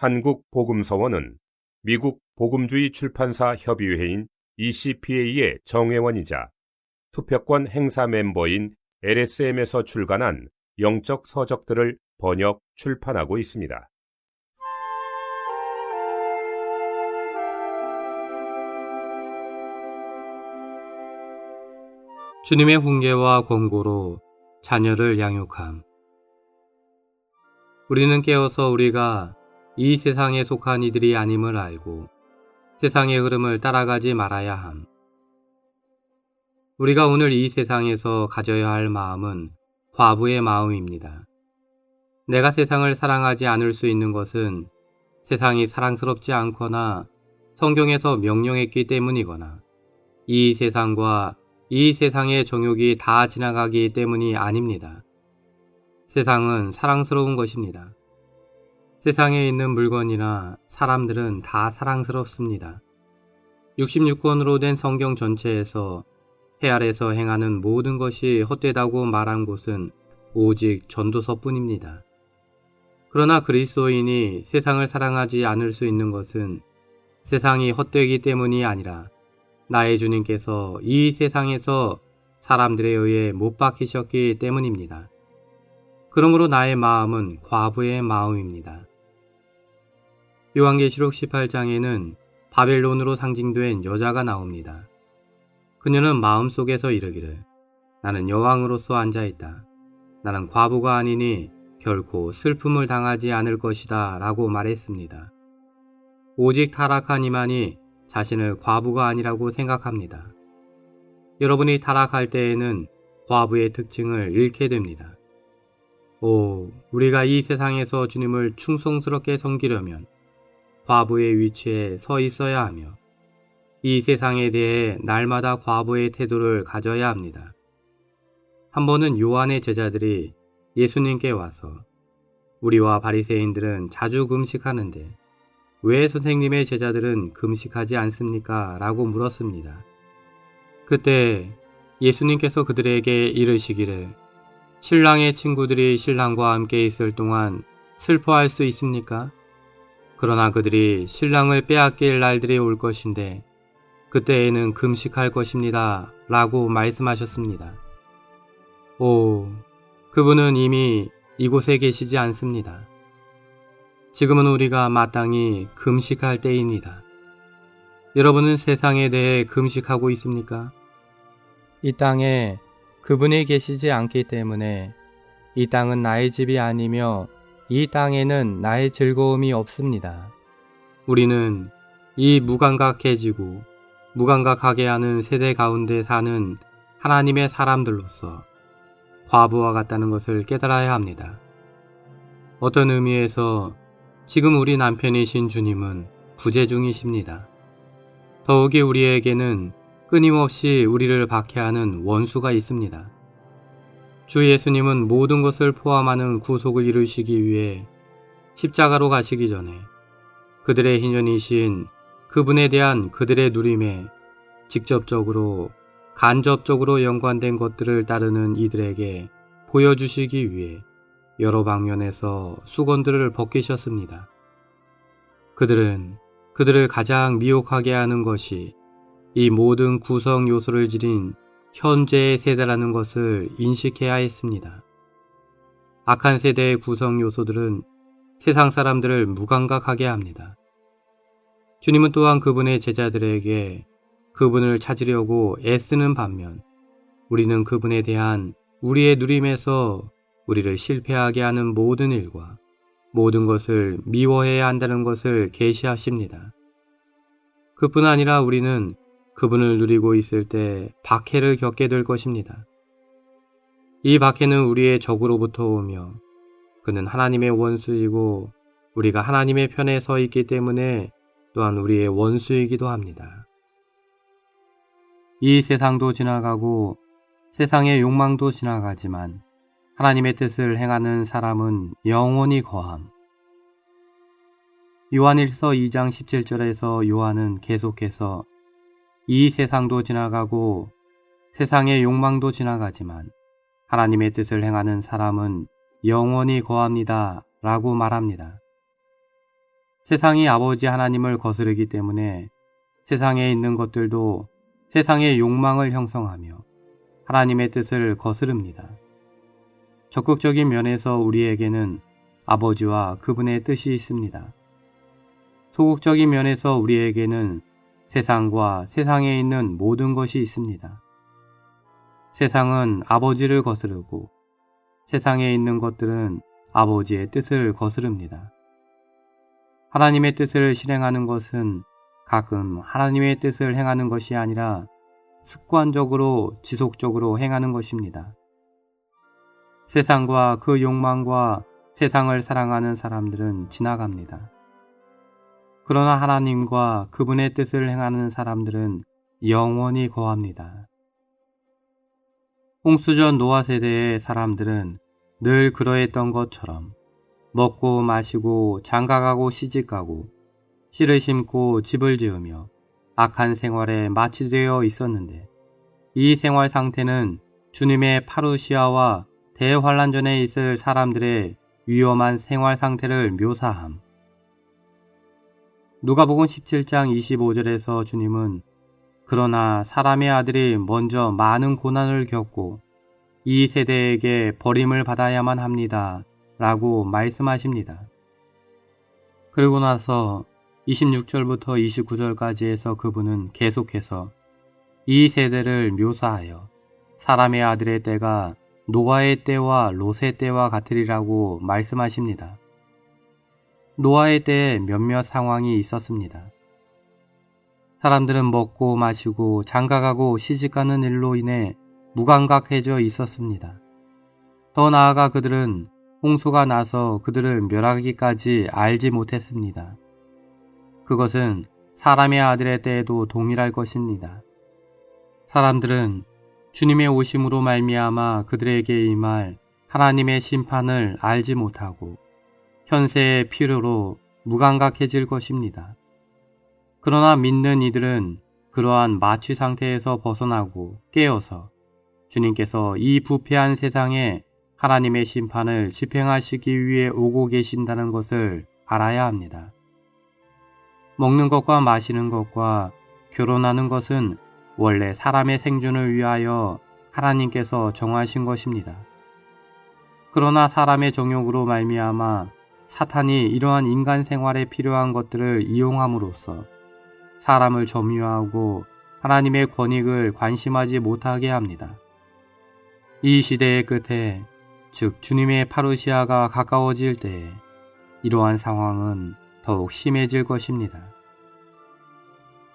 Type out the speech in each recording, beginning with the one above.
한국복음서원은 미국 복음주의 출판사 협의회인 ECPA의 정회원이자 투표권 행사 멤버인 LSM에서 출간한 영적 서적들을 번역, 출판하고 있습니다. 주님의 훈계와 권고로 자녀를 양육함. 우리는 깨어서 우리가 이 세상에 속한 이들이 아님을 알고 세상의 흐름을 따라가지 말아야 함. 우리가 오늘 이 세상에서 가져야 할 마음은 과부의 마음입니다. 내가 세상을 사랑하지 않을 수 있는 것은 세상이 사랑스럽지 않거나 성경에서 명령했기 때문이거나 이 세상과 이 세상의 정욕이 다 지나가기 때문이 아닙니다. 세상은 사랑스러운 것입니다. 세상에 있는 물건이나 사람들은 다 사랑스럽습니다. 66권으로 된 성경 전체에서 해 아래서 행하는 모든 것이 헛되다고 말한 곳은 오직 전도서뿐입니다. 그러나 그리스도인이 세상을 사랑하지 않을 수 있는 것은 세상이 헛되기 때문이 아니라 나의 주님께서 이 세상에서 사람들에 의해 못 박히셨기 때문입니다. 그러므로 나의 마음은 과부의 마음입니다. 요한계시록 18장에는 바벨론으로 상징된 여자가 나옵니다. 그녀는 마음속에서 이르기를 나는 여왕으로서 앉아있다. 나는 과부가 아니니 결코 슬픔을 당하지 않을 것이다 라고 말했습니다. 오직 타락한 이만이 자신을 과부가 아니라고 생각합니다. 여러분이 타락할 때에는 과부의 특징을 잃게 됩니다. 우리가 이 세상에서 주님을 충성스럽게 섬기려면 과부의 위치에 서 있어야 하며 이 세상에 대해 날마다 과부의 태도를 가져야 합니다. 한 번은 요한의 제자들이 예수님께 와서 우리와 바리새인들은 자주 금식하는데 왜 선생님의 제자들은 금식하지 않습니까? 라고 물었습니다. 그때 예수님께서 그들에게 이르시기를 신랑의 친구들이 신랑과 함께 있을 동안 슬퍼할 수 있습니까? 그러나 그들이 신랑을 빼앗길 날들이 올 것인데 그때에는 금식할 것입니다. 라고 말씀하셨습니다. 그분은 이미 이곳에 계시지 않습니다. 지금은 우리가 마땅히 금식할 때입니다. 여러분은 세상에 대해 금식하고 있습니까? 이 땅에 그분이 계시지 않기 때문에 이 땅은 나의 집이 아니며 이 땅에는 나의 즐거움이 없습니다. 우리는 이 무감각해지고 무감각하게 하는 세대 가운데 사는 하나님의 사람들로서 과부와 같다는 것을 깨달아야 합니다. 어떤 의미에서 지금 우리 남편이신 주님은 부재 중이십니다. 더욱이 우리에게는 끊임없이 우리를 박해하는 원수가 있습니다. 주 예수님은 모든 것을 포함하는 구속을 이루시기 위해 십자가로 가시기 전에 그들의 희년이신 그분에 대한 그들의 누림에 직접적으로 간접적으로 연관된 것들을 따르는 이들에게 보여주시기 위해 여러 방면에서 수건들을 벗기셨습니다. 그들은 그들을 가장 미혹하게 하는 것이 이 모든 구성 요소를 지닌 현재의 세대라는 것을 인식해야 했습니다. 악한 세대의 구성 요소들은 세상 사람들을 무감각하게 합니다. 주님은 또한 그분의 제자들에게 그분을 찾으려고 애쓰는 반면 우리는 그분에 대한 우리의 누림에서 우리를 실패하게 하는 모든 일과 모든 것을 미워해야 한다는 것을 계시하십니다. 그뿐 아니라 우리는 그분을 누리고 있을 때 박해를 겪게 될 것입니다. 이 박해는 우리의 적으로부터 오며 그는 하나님의 원수이고 우리가 하나님의 편에 서 있기 때문에 또한 우리의 원수이기도 합니다. 이 세상도 지나가고 세상의 욕망도 지나가지만 하나님의 뜻을 행하는 사람은 영원히 거함. 요한일서 2장 17절에서 요한은 계속해서 이 세상도 지나가고 세상의 욕망도 지나가지만 하나님의 뜻을 행하는 사람은 영원히 거합니다. 라고 말합니다. 세상이 아버지 하나님을 거스르기 때문에 세상에 있는 것들도 세상의 욕망을 형성하며 하나님의 뜻을 거스릅니다. 적극적인 면에서 우리에게는 아버지와 그분의 뜻이 있습니다. 소극적인 면에서 우리에게는 세상과 세상에 있는 모든 것이 있습니다. 세상은 아버지를 거스르고 세상에 있는 것들은 아버지의 뜻을 거스릅니다. 하나님의 뜻을 실행하는 것은 가끔 하나님의 뜻을 행하는 것이 아니라 습관적으로 지속적으로 행하는 것입니다. 세상과 그 욕망과 세상을 사랑하는 사람들은 지나갑니다. 그러나 하나님과 그분의 뜻을 행하는 사람들은 영원히 거합니다. 홍수전 노아 세대의 사람들은 늘 그러했던 것처럼 먹고 마시고 장가가고 시집가고 씨를 심고 집을 지으며 악한 생활에 마취되어 있었는데 이 생활 상태는 주님의 파루시아와 대환란전에 있을 사람들의 위험한 생활 상태를 묘사함. 누가복음 17장 25절에서 주님은 그러나 사람의 아들이 먼저 많은 고난을 겪고 이 세대에게 버림을 받아야만 합니다. 라고 말씀하십니다. 그리고 나서 26절부터 29절까지 해서 그분은 계속해서 이 세대를 묘사하여 사람의 아들의 때가 노아의 때와 롯의 때와 같으리라고 말씀하십니다. 노아의 때에 몇몇 상황이 있었습니다. 사람들은 먹고 마시고 장가가고 시집가는 일로 인해 무감각해져 있었습니다. 더 나아가 그들은 홍수가 나서 그들을 멸하기까지 알지 못했습니다. 그것은 사람의 아들의 때에도 동일할 것입니다. 사람들은 주님의 오심으로 말미암아 그들에게 임할 하나님의 심판을 알지 못하고 현세의 필요로 무감각해질 것입니다. 그러나 믿는 이들은 그러한 마취 상태에서 벗어나고 깨어서 주님께서 이 부패한 세상에 하나님의 심판을 집행하시기 위해 오고 계신다는 것을 알아야 합니다. 먹는 것과 마시는 것과 결혼하는 것은 원래 사람의 생존을 위하여 하나님께서 정하신 것입니다. 그러나 사람의 정욕으로 말미암아 사탄이 이러한 인간 생활에 필요한 것들을 이용함으로써 사람을 점유하고 하나님의 권익을 관심하지 못하게 합니다. 이 시대의 끝에, 즉 주님의 파루시아가 가까워질 때에 이러한 상황은 더욱 심해질 것입니다.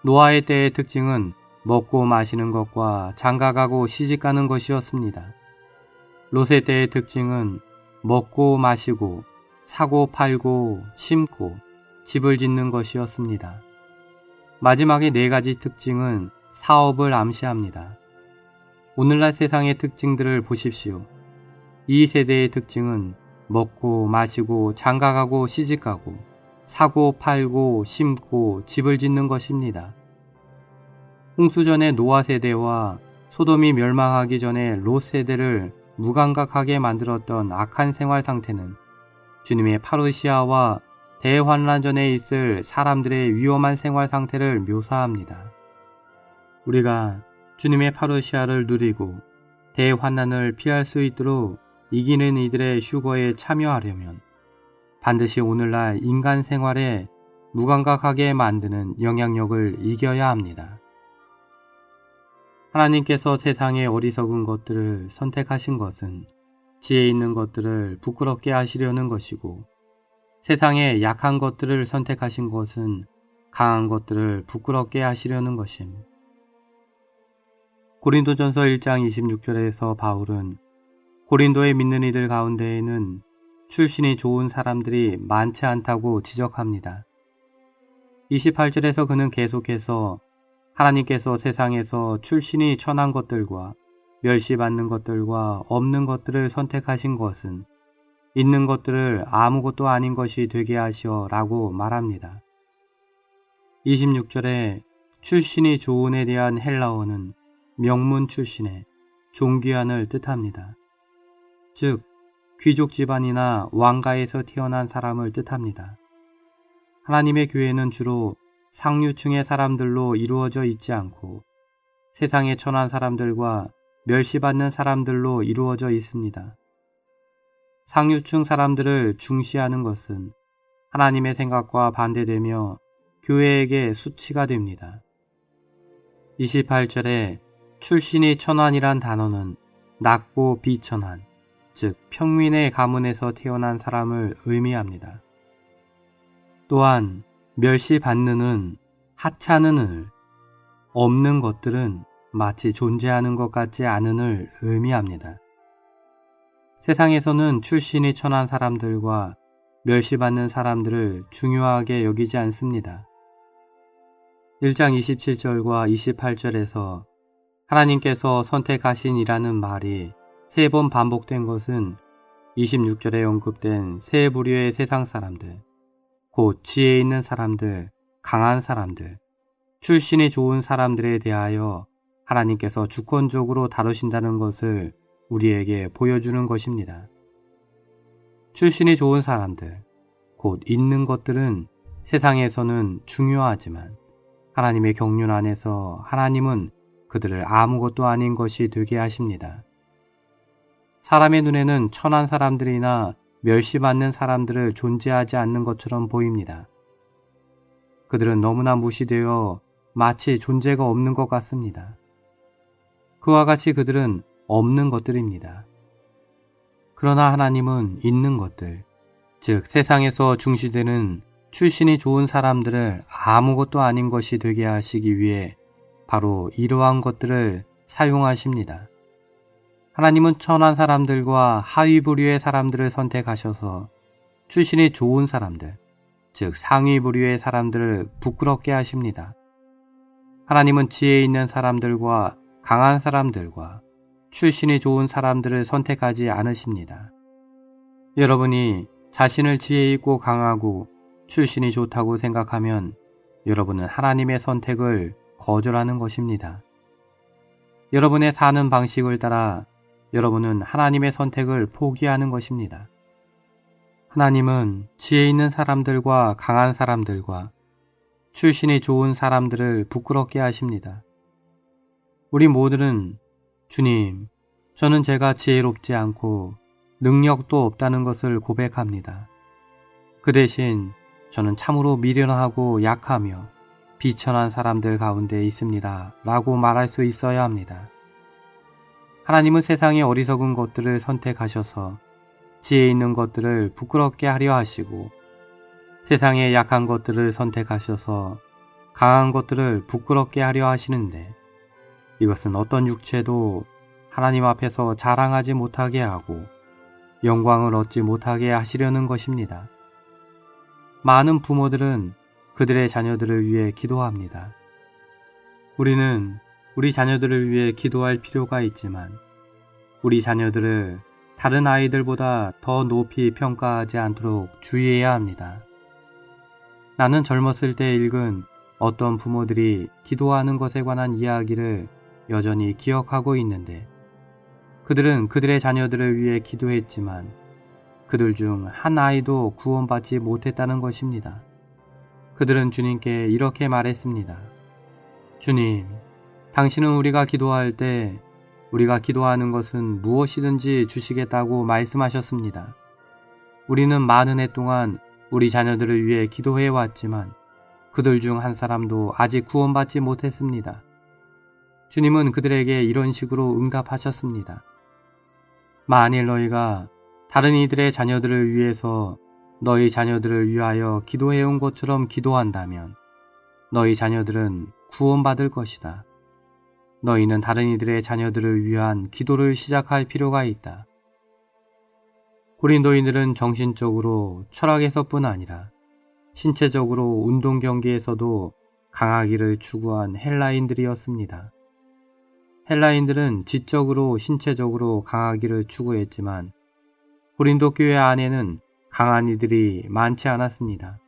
노아의 때의 특징은 먹고 마시는 것과 장가가고 시집가는 것이었습니다. 롯의 때의 특징은 먹고 마시고 사고 팔고 심고 집을 짓는 것이었습니다. 마지막의 네 가지 특징은 사업을 암시합니다. 오늘날 세상의 특징들을 보십시오. 이 세대의 특징은 먹고 마시고 장가가고 시집가고 사고 팔고 심고 집을 짓는 것입니다. 홍수전의 노아 세대와 소돔이 멸망하기 전에 롯 세대를 무감각하게 만들었던 악한 생활 상태는 주님의 파루시아와 대환란전에 있을 사람들의 위험한 생활 상태를 묘사합니다. 우리가 주님의 파루시아를 누리고 대환난을 피할 수 있도록 이기는 이들의 휴거에 참여하려면 반드시 오늘날 인간 생활에 무감각하게 만드는 영향력을 이겨야 합니다. 하나님께서 세상의 어리석은 것들을 선택하신 것은 지혜 있는 것들을 부끄럽게 하시려는 것이고 세상의 약한 것들을 선택하신 것은 강한 것들을 부끄럽게 하시려는 것임. 고린도전서 1장 26절에서 바울은 고린도에 믿는 이들 가운데에는 출신이 좋은 사람들이 많지 않다고 지적합니다. 28절에서 그는 계속해서 하나님께서 세상에서 출신이 천한 것들과 멸시받는 것들과 없는 것들을 선택하신 것은 있는 것들을 아무것도 아닌 것이 되게 하시어 라고 말합니다. 26절에 출신이 좋은에 대한 헬라어는 명문 출신의 존귀한을 뜻합니다. 즉 귀족 집안이나 왕가에서 태어난 사람을 뜻합니다. 하나님의 교회는 주로 상류층의 사람들로 이루어져 있지 않고 세상에 천한 사람들과 멸시받는 사람들로 이루어져 있습니다. 상류층 사람들을 중시하는 것은 하나님의 생각과 반대되며 교회에게 수치가 됩니다. 28절에 출신이 천한이란 단어는 낮고 비천한, 즉 평민의 가문에서 태어난 사람을 의미합니다. 또한 멸시받는은 하찮은을, 없는 것들은 마치 존재하는 것 같지 않은을 의미합니다. 세상에서는 출신이 천한 사람들과 멸시받는 사람들을 중요하게 여기지 않습니다. 1장 27절과 28절에서 하나님께서 선택하신이라는 말이 3번 반복된 것은 26절에 언급된 세 부류의 세상 사람들, 곧 지혜 있는 사람들, 강한 사람들, 출신이 좋은 사람들에 대하여 하나님께서 주권적으로 다루신다는 것을 우리에게 보여주는 것입니다. 출신이 좋은 사람들, 곧 있는 것들은 세상에서는 중요하지만 하나님의 경륜 안에서 하나님은 그들을 아무것도 아닌 것이 되게 하십니다. 사람의 눈에는 천한 사람들이나 멸시받는 사람들을 존재하지 않는 것처럼 보입니다. 그들은 너무나 무시되어 마치 존재가 없는 것 같습니다. 그와 같이 그들은 없는 것들입니다. 그러나 하나님은 있는 것들, 즉 세상에서 중시되는 출신이 좋은 사람들을 아무것도 아닌 것이 되게 하시기 위해 바로 이러한 것들을 사용하십니다. 하나님은 천한 사람들과 하위 부류의 사람들을 선택하셔서 출신이 좋은 사람들, 즉 상위 부류의 사람들을 부끄럽게 하십니다. 하나님은 지혜 있는 사람들과 강한 사람들과 출신이 좋은 사람들을 선택하지 않으십니다. 여러분이 자신을 지혜 있고 강하고 출신이 좋다고 생각하면 여러분은 하나님의 선택을 거절하는 것입니다. 여러분의 사는 방식을 따라 여러분은 하나님의 선택을 포기하는 것입니다. 하나님은 지혜 있는 사람들과 강한 사람들과 출신이 좋은 사람들을 부끄럽게 하십니다. 우리 모두는 주님, 저는 제가 지혜롭지 않고 능력도 없다는 것을 고백합니다. 그 대신 저는 참으로 미련하고 약하며 비천한 사람들 가운데 있습니다. 라고 말할 수 있어야 합니다. 하나님은 세상의 어리석은 것들을 선택하셔서 지혜 있는 것들을 부끄럽게 하려 하시고 세상의 약한 것들을 선택하셔서 강한 것들을 부끄럽게 하려 하시는데 이것은 어떤 육체도 하나님 앞에서 자랑하지 못하게 하고 영광을 얻지 못하게 하시려는 것입니다. 많은 부모들은 그들의 자녀들을 위해 기도합니다. 우리는 우리 자녀들을 위해 기도할 필요가 있지만 우리 자녀들을 다른 아이들보다 더 높이 평가하지 않도록 주의해야 합니다. 나는 젊었을 때 읽은 어떤 부모들이 기도하는 것에 관한 이야기를 여전히 기억하고 있는데 그들은 그들의 자녀들을 위해 기도했지만 그들 중 한 아이도 구원받지 못했다는 것입니다. 그들은 주님께 이렇게 말했습니다. 주님, 당신은 우리가 기도할 때 우리가 기도하는 것은 무엇이든지 주시겠다고 말씀하셨습니다. 우리는 많은 해 동안 우리 자녀들을 위해 기도해 왔지만 그들 중 한 사람도 아직 구원받지 못했습니다. 주님은 그들에게 이런 식으로 응답하셨습니다. 만일 너희가 다른 이들의 자녀들을 위해서 너희 자녀들을 위하여 기도해온 것처럼 기도한다면 너희 자녀들은 구원받을 것이다. 너희는 다른 이들의 자녀들을 위한 기도를 시작할 필요가 있다. 고린도인들은 정신적으로 철학에서뿐 아니라 신체적으로 운동 경기에서도 강하기를 추구한 헬라인들이었습니다. 헬라인들은 지적으로 신체적으로 강하기를 추구했지만 고린도 교회 안에는 강한 이들이 많지 않았습니다.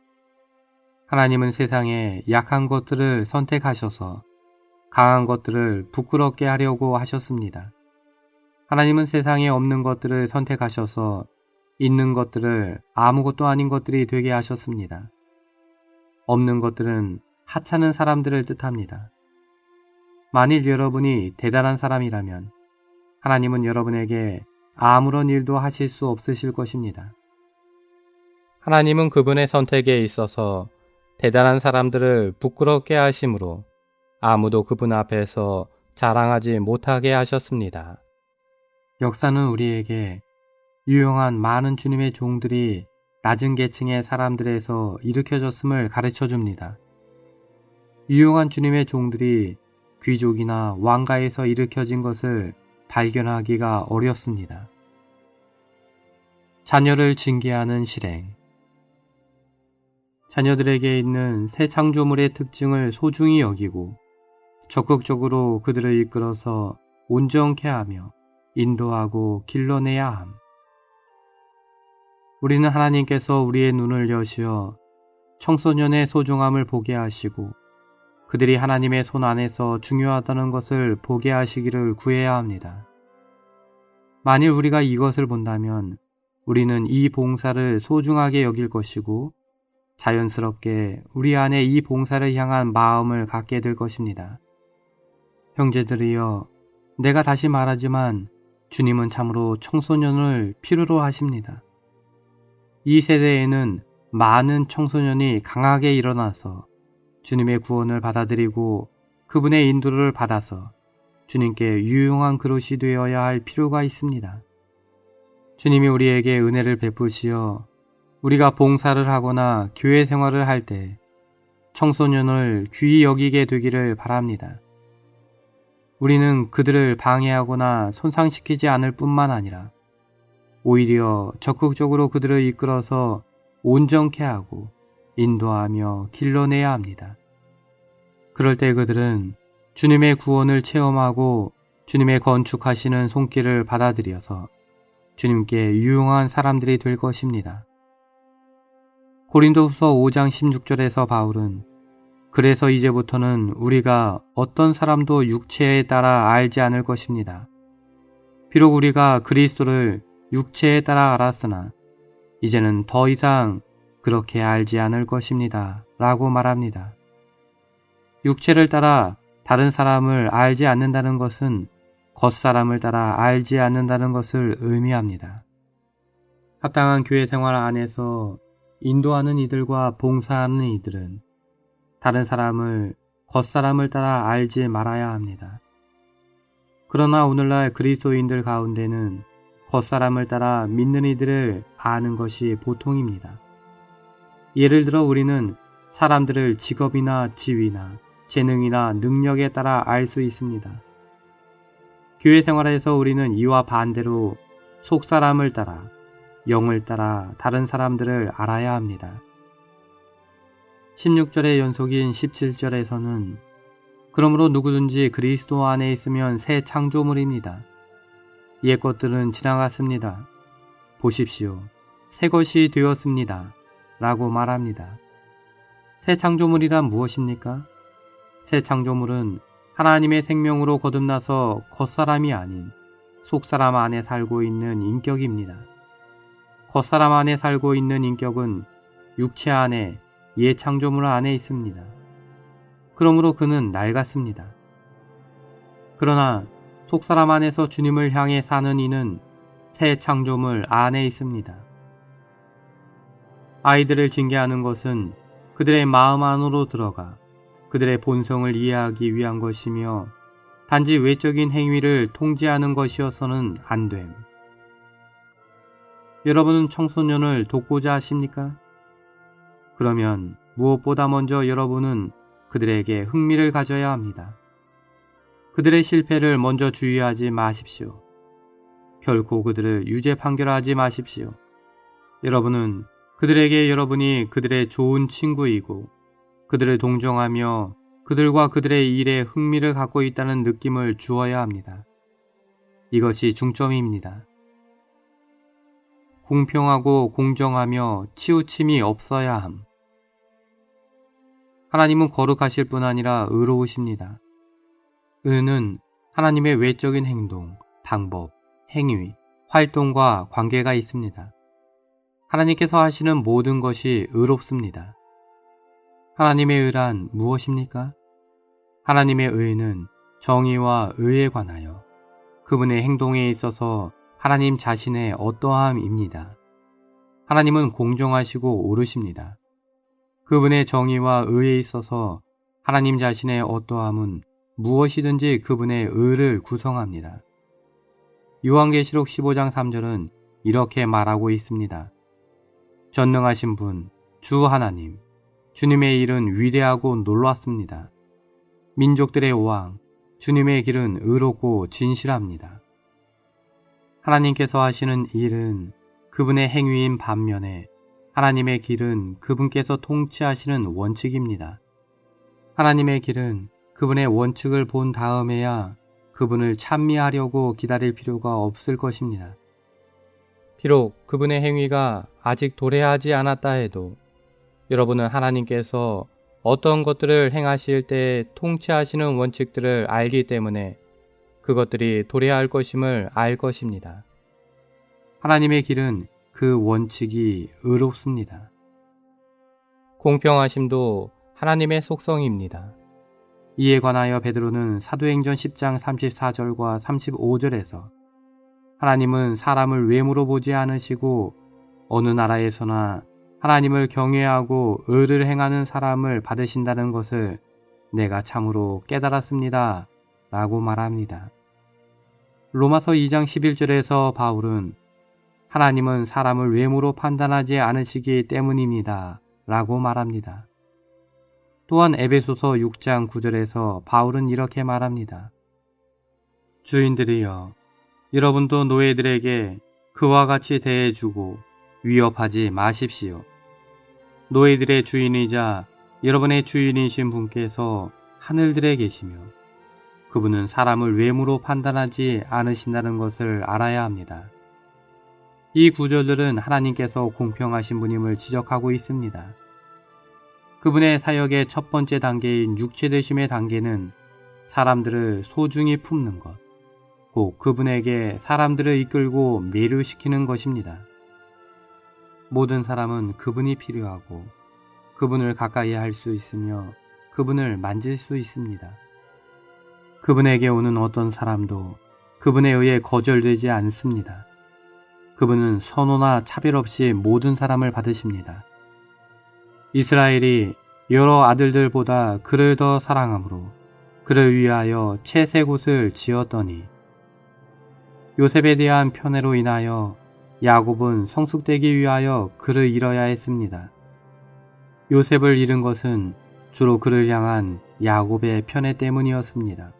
하나님은 세상에 약한 것들을 선택하셔서 강한 것들을 부끄럽게 하려고 하셨습니다. 하나님은 세상에 없는 것들을 선택하셔서 있는 것들을 아무것도 아닌 것들이 되게 하셨습니다. 없는 것들은 하찮은 사람들을 뜻합니다. 만일 여러분이 대단한 사람이라면 하나님은 여러분에게 아무런 일도 하실 수 없으실 것입니다. 하나님은 그분의 선택에 있어서 대단한 사람들을 부끄럽게 하심으로 아무도 그분 앞에서 자랑하지 못하게 하셨습니다. 역사는 우리에게 유용한 많은 주님의 종들이 낮은 계층의 사람들에서 일으켜졌음을 가르쳐 줍니다. 유용한 주님의 종들이 귀족이나 왕가에서 일으켜진 것을 발견하기가 어렵습니다. 자녀를 징계하는 실행. 자녀들에게 있는 새 창조물의 특징을 소중히 여기고 적극적으로 그들을 이끌어서 온전케 하며 인도하고 길러내야 함. 우리는 하나님께서 우리의 눈을 여시어 청소년의 소중함을 보게 하시고 그들이 하나님의 손 안에서 중요하다는 것을 보게 하시기를 구해야 합니다. 만일 우리가 이것을 본다면 우리는 이 봉사를 소중하게 여길 것이고 자연스럽게 우리 안에 이 봉사를 향한 마음을 갖게 될 것입니다. 형제들이여, 내가 다시 말하지만 주님은 참으로 청소년을 필요로 하십니다. 이 세대에는 많은 청소년이 강하게 일어나서 주님의 구원을 받아들이고 그분의 인도를 받아서 주님께 유용한 그릇이 되어야 할 필요가 있습니다. 주님이 우리에게 은혜를 베푸시어 우리가 봉사를 하거나 교회 생활을 할 때 청소년을 귀히 여기게 되기를 바랍니다. 우리는 그들을 방해하거나 손상시키지 않을 뿐만 아니라 오히려 적극적으로 그들을 이끌어서 온전케 하고 인도하며 길러내야 합니다. 그럴 때 그들은 주님의 구원을 체험하고 주님의 건축하시는 손길을 받아들여서 주님께 유용한 사람들이 될 것입니다. 고린도후서 5장 16절에서 바울은 그래서 이제부터는 우리가 어떤 사람도 육체에 따라 알지 않을 것입니다. 비록 우리가 그리스도를 육체에 따라 알았으나 이제는 더 이상 그렇게 알지 않을 것입니다. 라고 말합니다. 육체를 따라 다른 사람을 알지 않는다는 것은 겉사람을 따라 알지 않는다는 것을 의미합니다. 합당한 교회 생활 안에서 인도하는 이들과 봉사하는 이들은 다른 사람을 겉사람을 따라 알지 말아야 합니다. 그러나 오늘날 그리스도인들 가운데는 겉사람을 따라 믿는 이들을 아는 것이 보통입니다. 예를 들어 우리는 사람들을 직업이나 지위나 재능이나 능력에 따라 알 수 있습니다. 교회 생활에서 우리는 이와 반대로 속사람을 따라 영을 따라 다른 사람들을 알아야 합니다. 16절의 연속인 17절에서는 그러므로 누구든지 그리스도 안에 있으면 새 창조물입니다. 옛 것들은 지나갔습니다. 보십시오. 새 것이 되었습니다. 라고 말합니다. 새 창조물이란 무엇입니까? 새 창조물은 하나님의 생명으로 거듭나서 겉사람이 아닌 속사람 안에 살고 있는 인격입니다. 겉사람 안에 살고 있는 인격은 육체 안에 옛 창조물 안에 있습니다. 그러므로 그는 낡았습니다. 그러나 속사람 안에서 주님을 향해 사는 이는 새 창조물 안에 있습니다. 아이들을 징계하는 것은 그들의 마음 안으로 들어가 그들의 본성을 이해하기 위한 것이며 단지 외적인 행위를 통제하는 것이어서는 안 됨. 여러분은 청소년을 돕고자 하십니까? 그러면 무엇보다 먼저 여러분은 그들에게 흥미를 가져야 합니다. 그들의 실패를 먼저 주의하지 마십시오. 결코 그들을 유죄 판결하지 마십시오. 여러분은 그들에게 여러분이 그들의 좋은 친구이고 그들을 동정하며 그들과 그들의 일에 흥미를 갖고 있다는 느낌을 주어야 합니다. 이것이 중점입니다. 공평하고 공정하며 치우침이 없어야 함. 하나님은 거룩하실 뿐 아니라 의로우십니다. 의는 하나님의 외적인 행동, 방법, 행위, 활동과 관계가 있습니다. 하나님께서 하시는 모든 것이 의롭습니다. 하나님의 의란 무엇입니까? 하나님의 의는 정의와 의에 관하여 그분의 행동에 있어서 하나님 자신의 어떠함입니다. 하나님은 공정하시고 옳으십니다. 그분의 정의와 의에 있어서 하나님 자신의 어떠함은 무엇이든지 그분의 의를 구성합니다. 요한계시록 15장 3절은 이렇게 말하고 있습니다. 전능하신 분, 주 하나님, 주님의 일은 위대하고 놀랍습니다. 민족들의 왕, 주님의 길은 의롭고 진실합니다. 하나님께서 하시는 일은 그분의 행위인 반면에 하나님의 길은 그분께서 통치하시는 원칙입니다. 하나님의 길은 그분의 원칙을 본 다음에야 그분을 찬미하려고 기다릴 필요가 없을 것입니다. 비록 그분의 행위가 아직 도래하지 않았다 해도 여러분은 하나님께서 어떤 것들을 행하실 때 통치하시는 원칙들을 알기 때문에 그것들이 도래할 것임을 알 것입니다. 하나님의 길은 그 원칙이 의롭습니다. 공평하심도 하나님의 속성입니다. 이에 관하여 베드로는 사도행전 10장 34절과 35절에서 하나님은 사람을 외모로 보지 않으시고 어느 나라에서나 하나님을 경외하고 의를 행하는 사람을 받으신다는 것을 내가 참으로 깨달았습니다. 라고 말합니다. 로마서 2장 11절에서 바울은 하나님은 사람을 외모로 판단하지 않으시기 때문입니다. 라고 말합니다. 또한 에베소서 6장 9절에서 바울은 이렇게 말합니다. 주인들이여, 여러분도 노예들에게 그와 같이 대해주고 위협하지 마십시오. 노예들의 주인이자 여러분의 주인이신 분께서 하늘들에 계시며 그분은 사람을 외모로 판단하지 않으신다는 것을 알아야 합니다. 이 구절들은 하나님께서 공평하신 분임을 지적하고 있습니다. 그분의 사역의 첫 번째 단계인 육체되심의 단계는 사람들을 소중히 품는 것, 곧 그분에게 사람들을 이끌고 매료시키는 것입니다. 모든 사람은 그분이 필요하고 그분을 가까이 할 수 있으며 그분을 만질 수 있습니다. 그분에게 오는 어떤 사람도 그분에 의해 거절되지 않습니다. 그분은 선호나 차별 없이 모든 사람을 받으십니다. 이스라엘이 여러 아들들보다 그를 더 사랑함으로 그를 위하여 채 곳을 지었더니 요셉에 대한 편애로 인하여 야곱은 성숙되기 위하여 그를 잃어야 했습니다. 요셉을 잃은 것은 주로 그를 향한 야곱의 편애 때문이었습니다.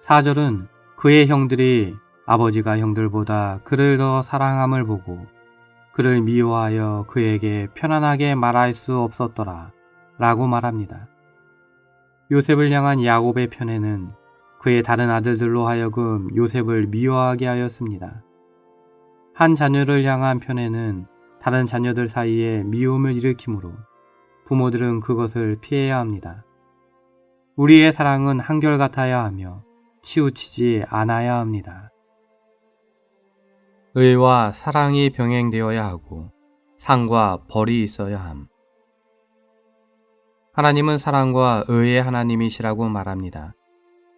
4절은 그의 형들이 아버지가 형들보다 그를 더 사랑함을 보고 그를 미워하여 그에게 편안하게 말할 수 없었더라 라고 말합니다. 요셉을 향한 야곱의 편애는 그의 다른 아들들로 하여금 요셉을 미워하게 하였습니다. 한 자녀를 향한 편애는 다른 자녀들 사이에 미움을 일으키므로 부모들은 그것을 피해야 합니다. 우리의 사랑은 한결같아야 하며 치우치지 않아야 합니다. 의와 사랑이 병행되어야 하고 상과 벌이 있어야 함. 하나님은 사랑과 의의 하나님이시라고 말합니다.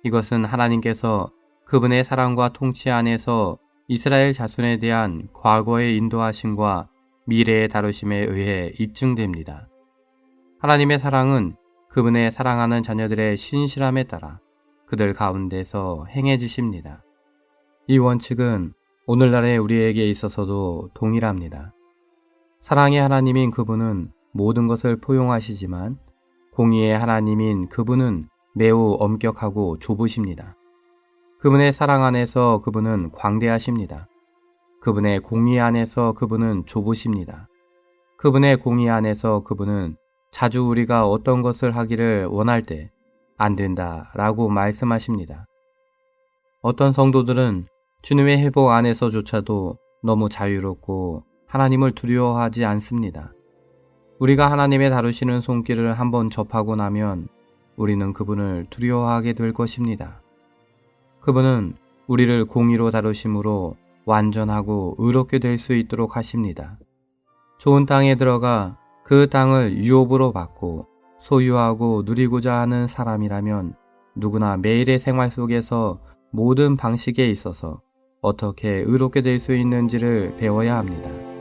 이것은 하나님께서 그분의 사랑과 통치 안에서 이스라엘 자손에 대한 과거의 인도하심과 미래의 다루심에 의해 입증됩니다. 하나님의 사랑은 그분의 사랑하는 자녀들의 신실함에 따라 그들 가운데서 행해지십니다. 이 원칙은 오늘날의 우리에게 있어서도 동일합니다. 사랑의 하나님인 그분은 모든 것을 포용하시지만 공의의 하나님인 그분은 매우 엄격하고 좁으십니다. 그분의 사랑 안에서 그분은 광대하십니다. 그분의 공의 안에서 그분은 좁으십니다. 그분의 공의 안에서 그분은 자주 우리가 어떤 것을 하기를 원할 때 안 된다 라고 말씀하십니다. 어떤 성도들은 주님의 회복 안에서조차도 너무 자유롭고 하나님을 두려워하지 않습니다. 우리가 하나님의 다루시는 손길을 한번 접하고 나면 우리는 그분을 두려워하게 될 것입니다. 그분은 우리를 공의로 다루심으로 완전하고 의롭게 될 수 있도록 하십니다. 좋은 땅에 들어가 그 땅을 유업으로 받고 소유하고 누리고자 하는 사람이라면 누구나 매일의 생활 속에서 모든 방식에 있어서 어떻게 의롭게 될 수 있는지를 배워야 합니다.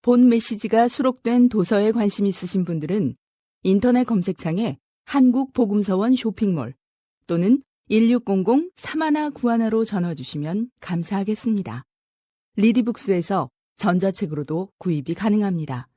본 메시지가 수록된 도서에 관심 있으신 분들은 인터넷 검색창에 한국복음서원 쇼핑몰 또는 1600-3191로 전화 주시면 감사하겠습니다. 리디북스에서 전자책으로도 구입이 가능합니다.